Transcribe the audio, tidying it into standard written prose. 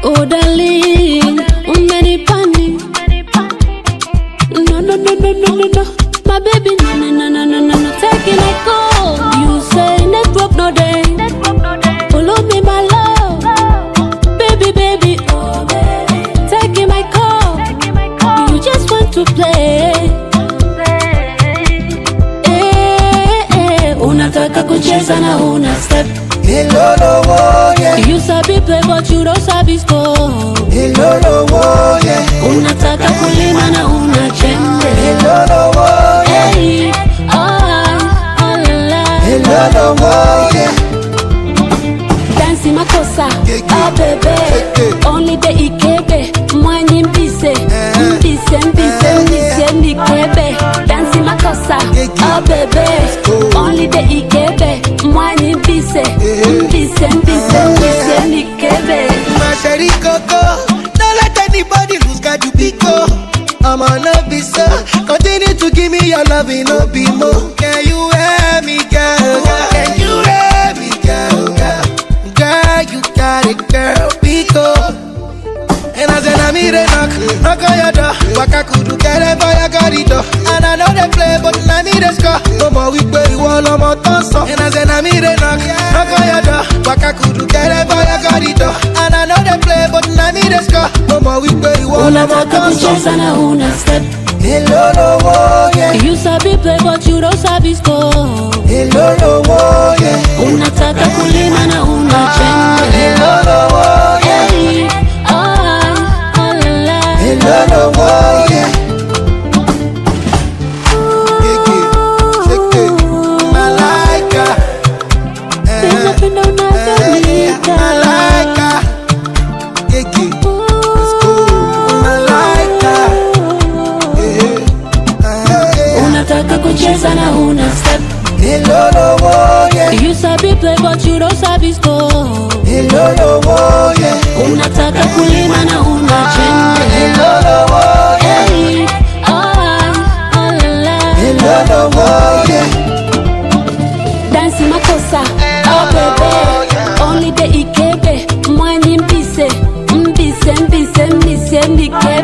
Oh darling, umenipani. No, no, no, no, no, no, no. My baby, no, no, no, no, no, no, no. Take it like gold. You say network no day. Follow me, my love. Baby, baby, oh baby. Taking my call. You just want to play. Unataka kucheza na una step. Hello, yeah. You sabi play but you don't sabi score. Hello, yeah. Unataka kulima na una chembe. Hello, yeah. Hey, oh la. Hello, yeah. Dansi makosa, oh baby. Only the ikebe, mwanyi mbise. Mbise nikebe. Dansi makosa, oh baby. Only the ikebe, mwanyi mbise. Mbise nikebe. My sherry coco, don't let anybody lose God you pico. I'm on a visa, continue to give me your love in no be more. Can you hear me, girl? Can you hear me, girl? Girl, you got it, girl, pico. And I said, I'm here to knock on your door. Waka kudu kere for your corridor. And I know they play, but I'm here to score. No more weak baby, wall on my tongue. And I said, I'm here to knock on your door. Waka kudu kere for your corridor. And I know they play, but I'm here to score. No more weak baby, wall on my Unataka kucheza na una step. Hello, yeah. You sabi play but you don't sabi score. Hello, yeah. Unataka kulima na una chembe. Hello, yeah. Hey, oh la. Hello, yeah. Shake it, Malaika. Ninapenda unavyolika. Malaika. Let's go, Malaika. Unataka kucheza na una step. Hello, yeah. You sabi play but you don't sabi score. Hello, yeah. Unataka kulima na una chembe. Hello, yeah. Hey, oh la. Hello, yeah. Dansi makosa, oh baby. Only the ikebe, mwanyi mbise nikebe.